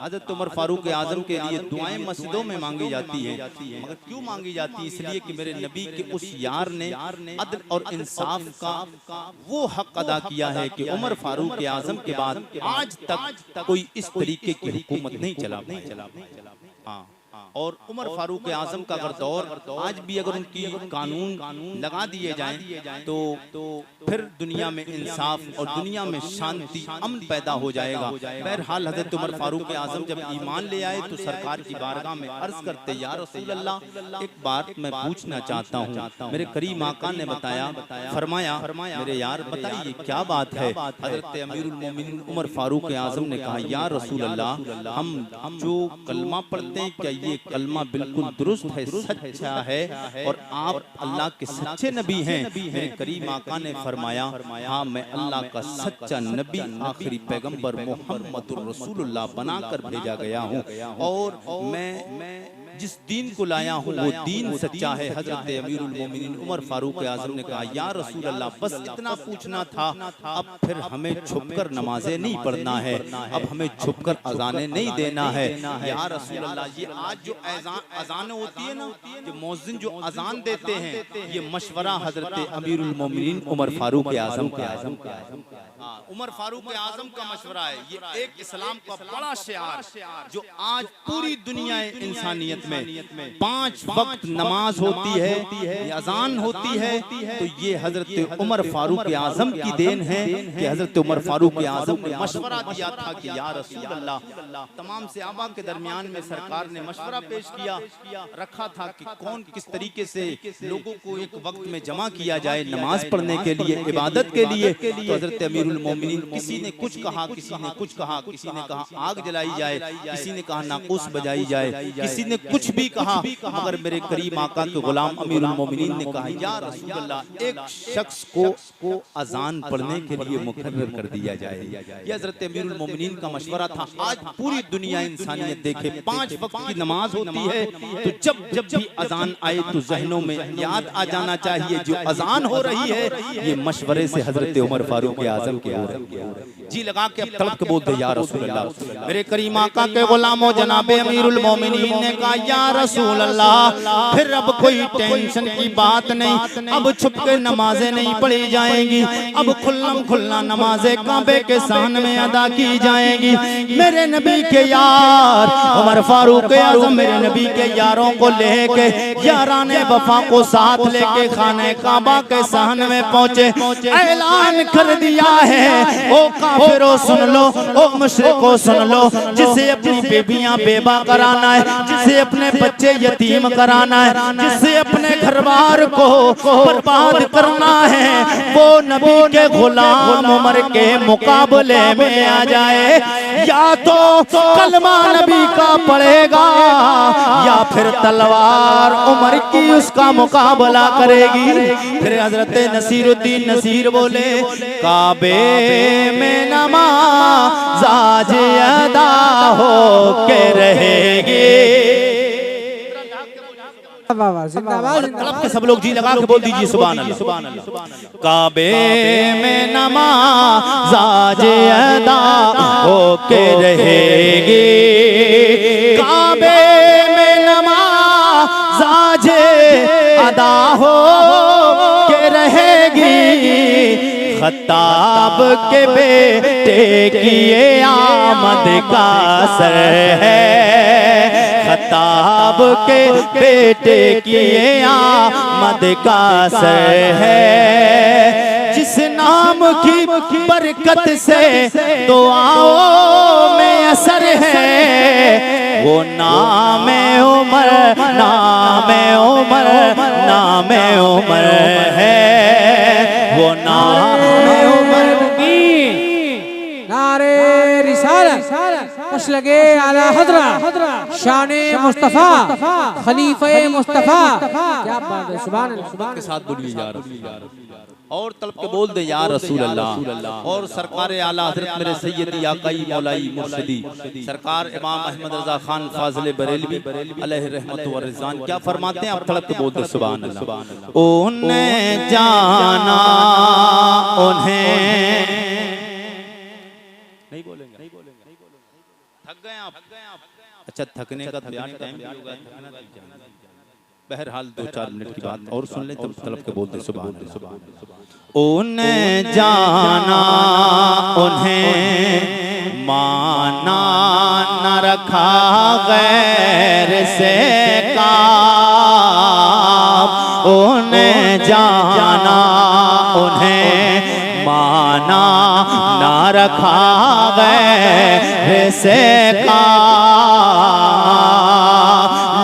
हजरत उमर फारूक आज़म के लिए दुआएं मस्जिदों में मांगी जाती हैं, मगर क्यों मांगी जाती है? इसलिए कि मेरे नबी के उस यार ने अदल और इंसाफ का वो हक अदा किया है कि उमर फारूक आज़म के बाद आज तक कोई इस तरीके की हुकूमत नहीं चला। और उमर फारूक आज़म का अगर दौर आज भी अगर उनकी कानून लगा दिए जाएं तो फिर दुनिया में इंसाफ और दुनिया में शांति अमन पैदा हो जाएगा। बहरहाल हजरत उमर फारूक आज़म जब ईमान ले आए तो सरकार की बारगाह में अर्ज करते, या रसूल अल्लाह, एक बात मैं पूछना चाहता हूँ। मेरे करीम आका ने फरमाया मेरे यार बताइए क्या बात है? हजरत अमीरुल मोमिनीन उमर फारूक आज़म ने कहा, या रसूल अल्लाह, हम जो कलमा पढ़ते हैं क्या ये कलमा बिल्कुल दुरुस्त है, सच्चा है और आप अल्लाह के सच्चे नबी हैं? मेरे करीम आका ने फरमाया, हाँ मैं अल्लाह का सच्चा नबी आखिरी पैगंबर मोहम्मदुर रसूलुल्लाह बनाकर भेजा गया हूँ और मैं जिस दीन को लाया हूँ वो दीन सच्चा है। हजरत अमीरुल मोमिनीन उमर फारूक आज़म ने कहा, या रसूल अल्लाह, बस इतना पूछना था, अब फिर हमें छुपकर नमाजें नहीं पढ़ना है, अब हमें छुपकर अजानें नहीं देना है। या रसूल अल्लाह, ये आज जो अजान होती है ना, जो मौज़िन जो अजान देते हैं, ये मशवरा हजरत अमीरुल मोमिनीन उमर फारूक आज़म का उमर फारूक आज़म का मशवरा है। ये एक इस्लाम का बड़ा शिआर जो आज पूरी दुनिया इंसानियत में 5 वक्त नमाज होती है, अजान होती है, तो ये हजरत उमर फारूक आज़म की देन है कि हजरत उमर फारूक आज़म ने मशवरा दिया था कि या रसूल अल्लाह, तमाम सहाबा के दरमियान में सरकार ने मशवरा पेश किया रखा था कि कौन किस तरीके से लोगों को एक वक्त में जमा किया जाए नमाज पढ़ने के लिए, इबादत के लिए। तो हजरत अमीरुल मोमिनीन किसी ने कुछ कहा, किसी ने कुछ कहा, किसी ने कहा आग जलाई जाए, किसी ने कहा नाक़ूस बजाई जाए, किसी ने कुछ भी कहा, मगर मेरे करीम आका के गुलाम अमीरुल मोमिनीन ने कहा, या रसूल अल्लाह, एक शख्स को अजान पढ़ने के लिए मुकर्रर कर दिया जाए। ये हजरत अमीरुल मोमिनीन का मशवरा था। आज पूरी दुनिया इंसानियत देखे 5 वक्त की नमाज होती है, तो जब भी अजान आए तो जहनों में याद आ जाना चाहिए जो अजान हो रही है ये मशवरे से हजरत उमर फारूक आज़म आजम जी लगा के अब तलब के बोलते या रसूल अल्लाह। मेरे करीम आका के गुलामों जनाबे अमीरुल मोमिनीन ने कहा या रसूल अल्लाह फिर अब कोई टेंशन की बात नहीं, अब छुप के नमाजें नहीं पढ़ी जाएंगी, अब खुल्लम खुल्ला नमाजें काबे के सामने में अदा की जाएंगी। मेरे नबी के यार उमर फारूक आजम मेरे नबी के यारों को लेके याराने वफा को साथ लेके खाने काबा के सामने में पहुंचे, ऐलान कर दिया है ओ काफिरों सुन लो, ओ मुशरिकों सुन लो, जिसे अपनी बेबियां बेबा कराना है, जिसे अपने बच्चे यतीम कराना है, जिसे अपने घरबार को बर्बाद करना है, वो नबी के गुलाम उमर के मुकाबले में आ जाए। या तो कलमा नबी का पड़ेगा या फिर तलवार उमर की उसका मुकाबला करेगी। फिर हजरत नसीरुद्दीन नसीर बोले काबे में नमाज आज अदा हो के रहेगी। तलब के सब लोग जी लगा के बोल दीजिए सुभान अल्लाह। काबे में नमाज आज अदा हो के रहेगी, काबे में नमाज आज अदा हो के रहेगी। खत्ताब के बेटे की ये आमद का असर है, खत्ताब के बेटे की ये आमद का असर है। जिस नाम की बरकत से दुआओं में असर है, वो नाम उमर नाम उमर नाम उमर है, वो नाम उमर की। नारे रिसालत कश लगे आला हजरा शाने मुस्तफा खलीफे मुस्तफा। क्या बात है, सुभान अल्लाह सुभान के साथ बोलिए या रसूल अल्लाह। और तलब के बोल दे या रसूल अल्लाह। और सरकार आला हजरत मेरे सैयदी आकाई मौलाई मुर्शिदी सरकार इमाम अहमद रजा खान फाजिल बरेलवी अलैहि रहमत व रिज़वान क्या फरमाते हैं? आप तलब के बोल दे सुभान अल्लाह। उन्हें जाना उन्हें नहीं बोलेंगे, थक गए आप? अच्छा थकने का टाइम भी होगा, बहरहाल 2-4 मिनट की बात और सुन ले तब तलब के बोलते सुभान अल्लाह। उन्हें जाना उन्हें माना न रखा गैर से काम, उन्हें जाना उन्हें माना न रखा गैर से काम।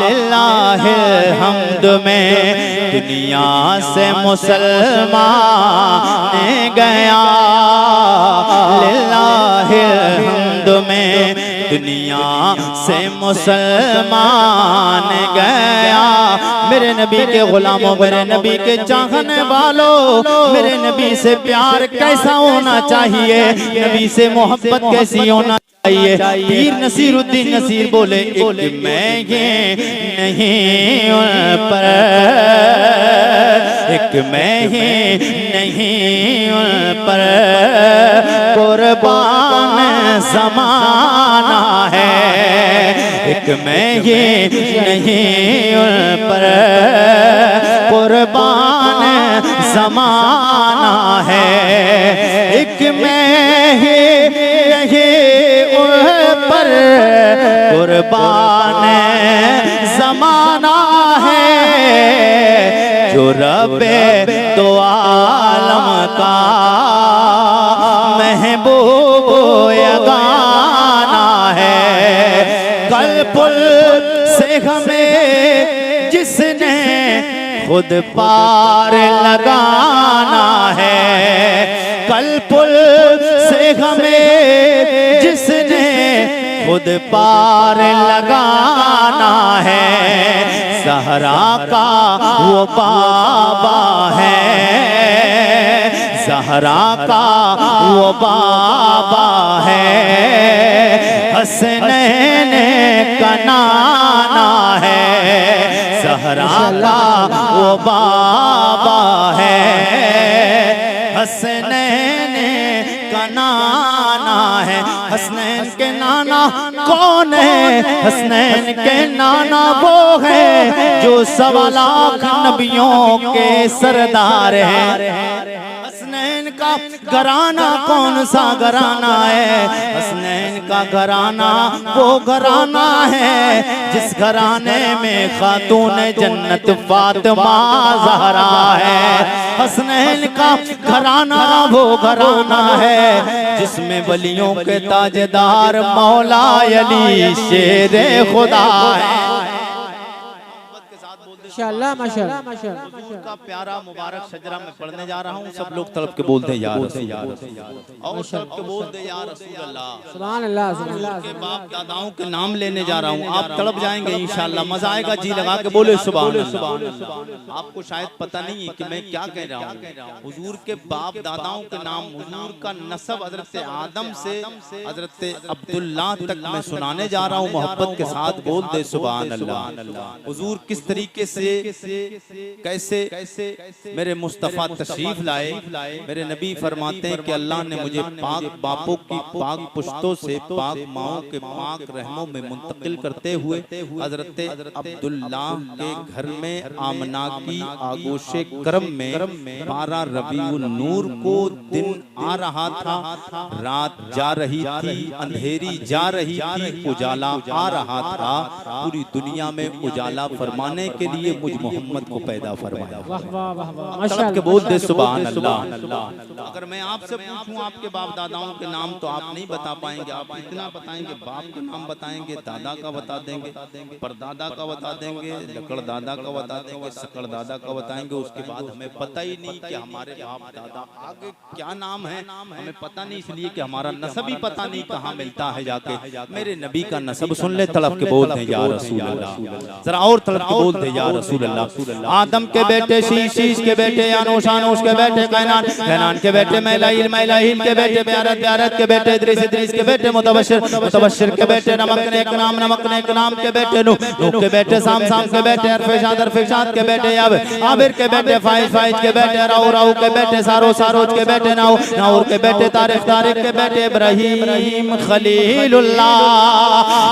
लिल्लाहिल हम्द में दुनिया से मुसलमान गया, लिल्लाहिल हम्द में दुनिया से मुसलमान गया। मेरे नबी के गुलामों, मेरे नबी के चाहने वालों, मेरे नबी से प्यार कैसा होना चाहिए, नबी से मोहब्बत कैसी होना चाहिए। पीर नसीरुद्दीन नसीर बोले एक मैं ये नहीं उन पर, एक मैं ही नहीं उन पर, कुर्बान ज़माना है। एक मैं ये नहीं उन पर, कुर्बान ज़माना है। एक मैं ही नहीं उन पर, कुर्बान ज़माना है। जो रब्बे दो आलम का महबूब यगाना है। कल पुल से हमें जिसने खुद पार लगाना है, कल पुल से हमें जिसने खुद पार लगाना है। सहरा का वो बाबा है, सहरा का वो बाबा है। हसनैन का नाना है, सहरा का वो बाबा है। हसनैन का नाना कौन है? हसनैन के नाना वो है जो 1.25 लाख नबियों के सरदार हैं। हसनैन का घराना कौन सा घराना है? हसनैन का घराना वो घराना है जिस घराने में खातून जन्नत फातिमा ज़हरा है। हसनैन का घराना वो घराना है जिसमें वलियों के ताजदार मौला अली शेरे खुदा है। माशाअल्लाह माशाअल्लाह हुजूर का प्यारा मुबारक शजरा में पढ़ने जा रहा हूँ। सब लोग तलब के बोलते हैं या रसूल अल्लाह, और तलब के बोलते हैं या रसूल अल्लाह। सुभान अल्लाह सुभान अल्लाह। के बाप दादाओं के नाम लेने जा रहा हूँ। आप तड़प जाएंगे इंशाअल्लाह, मजा आएगा। जी लगा के बोले सुभान अल्लाह। आपको शायद पता नहीं है कि मैं क्या कह रहा हूँ। हुजूर के बाप दादाओं के नाम, हुजूर का नसब हजरत आदम से हजरत अब्दुल्ला तक मैं सुनाने जा रहा हूँ। मोहब्बत के साथ बोल दे सुभान अल्लाह। हुजूर किस तरीके से कैसे मेरे मुस्तफा तशरीफ लाए। मेरे नबी फरमाते हैं कि अल्लाह ने मुझे पाक बापों की पाक पुश्तों से पाक माओं के पाक रहमों में मुंतकिल करते हुए हजरत अब्दुल्ला के घर में आमना की आगोशे करम में 12 रबीउन नूर को दिन आ रहा था, रात जा रही थी, अंधेरी जा रही थी, उजाला आ रहा था। पूरी दुनिया में उजाला फरमाने के लिए मुझ मोहम्मद को पैदा फरमाया। वाह वाह वाह वाह तलब के माशाअल्लाह। बोल दे सुभान अल्लाह। अगर मैं आपसे पूछूं आपके बाप दादाओं के नाम तो आप नहीं बता पाएंगे। आप इतना बताएंगे, बाप का नाम बताएंगे, दादा का बता देंगे, परदादा का बता देंगे, लकड़ दादा का बता देंगे, सकड़ दादा का बताएंगे। उसके बाद हमें पता ही नहीं कि हमारे बाप दादा आगे क्या नाम है, हमें पता नहीं, इसलिए कि हमारा नसब ही पता नहीं कहाँ मिलता है जाके। मेरे नबी का नसब सुन ले, तलब के बोल दे या रसूल अल्लाह। जरा और तलब के बोल दे या रसूल अल्लाह। आदम के बेटे शीश, शीश के बेटे यानूश, यानूश के बेटे कैनान, कैनान के बेटे मैलाइल, मैलाइल के बेटे ब्यारत, ब्यारत के बेटे इद्रीस, इद्रीस के बेटे मुतबशिर, मुतबशिर के बेटे नमक ने एक नाम, नमक ने एक नाम के बेटे नूह, नूह के बेटे साम, साम के बेटे अरफशाद, अरफशाद के बेटे आबिर, आबिर के बेटे फाइज, फाइज के बेटे राउ, राउ के बेटे सारो, सारोज के बेटे नाउ, नाउर के बेटे तारिक, तारिक के बेटे इब्राहीम खलीलुल्लाह,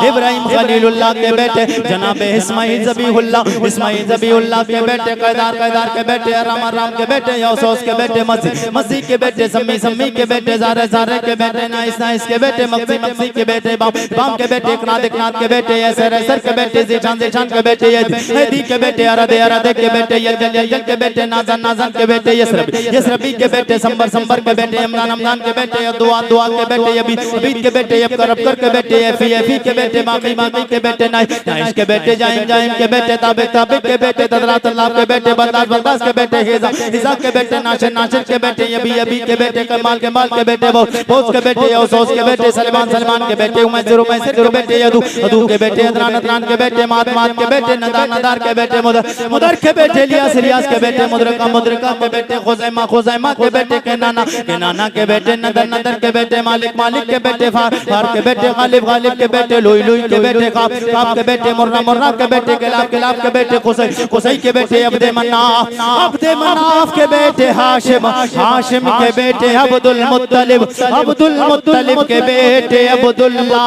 इब्राहीम खलीलुल्लाह के बेटे जनाब इस्माइल ज़बीहुल्लाह, इस्माइल ज़बीहुल्लाह के बेटे कैदार, कैदार के बेटे राम, राम के बेटे यौसूस के बेटे मसीह, मसीह के बेटे सम्मी, सम्मी के बेटे ज़ारे, ज़ारे के बेटे नाइस, नाइस के बेटे मक्सी, मक्सी के बेटे बाम, बाम के बेटे इकनाद, इकनाद के बेटे यसर, यसर के बेटे ज़ीशान, ज़ीशान के बेटे यदी के बेटे अरद, अरद के बेटे यजल, यजल के बेटे नाज़न, नाज़न के बेटे यसरबी, यसरबी के बेटे संबर, संबर के बेटे यमनान, यमनान के बेटे दुआ, दुआ के बेटे यबीद, यबीद के बेटे यबकर, यबकर के बेटे यफी, यफी के बेटे माकी, माकी के बेटे नाइस, नाइस के बेटे जाइम, जाइम के बेटे ताबिक, ताबिक के बेटे तदरा, तदला के बेटे बंदाज, बंदाज के बेटे हिजा, हिजा के बेटे नाशिर, नाशिर के बेटे यबी, यबी के बेटे कमाल, कमाल के बेटे बहुत, बहुत के बेटे यौसूस के बेटे सलमान, सलमान के बेटे उमैसिर, उमैसिर के बेटे यदू, यदू के बेटे अदनान, अदनान के बेटे मात, मात के बेटे नदार, नदार के बेटे मुदर, मुदर के बेटे इलियास, इलियास के बेटे मुदरका, मुदरका के बेटे खुज़ैमा, खुज़ैमा के बेटे केनाना, केनाना के बेटे नदर, नदर के बेटे मालिक, मालिक के बेटे फार, फार के बेटे गालिब, गालिब के बेटे लुई, लुई के बेटे काब, काब के बेटे मुर्रा, मुर्रा के बेटे गिलाब, गिलाब के बेटे खुसै, खुसै के बेटे अब्दे मन्नाफ, अब्दे मन्नाफ के बेटे हाशिम, हाशिम के बेटे अब्दुल मुत्तलिब, अब्दुल मुत्तलिब के बेटे अब्दुल्ला,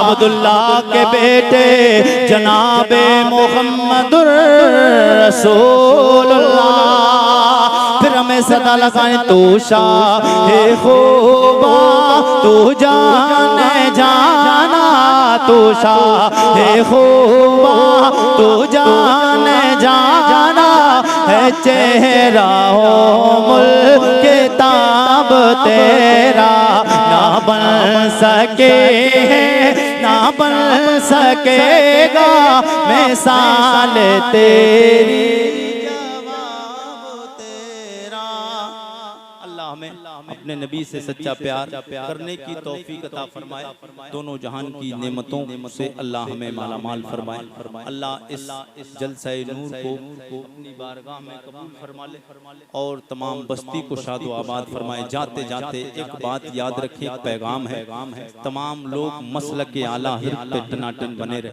अब्दुल्ला के बेटे जनाबे मुहम्मदुर रसूलुल्लाह। फिर हमें सदा लगाए तू शाहे खूबा, तू जाने जाना, तू शाहे खूबा, तू जाने जाना है, चेहरा हो मुल्क ताब तेरा ना बन सके, ना बन सकेगा मिसाल तेरी, जवाब तेरा। अल्लाह हमें अपने नबी से सच्चा प्यार करने की तौफीक अता फरमाए। दोनों जहान की नेमतों से अल्लाह हमें माला माल फरमाए। अल्लाह इस जलसा नूर को अपनी बारगाह में कबूल फरमा ले और तमाम बस्ती को शादो आबाद फरमाए। जाते जाते एक बात याद रखिए, पैगाम है, तमाम लोग मसलक आला पे टनाटन बने रहे।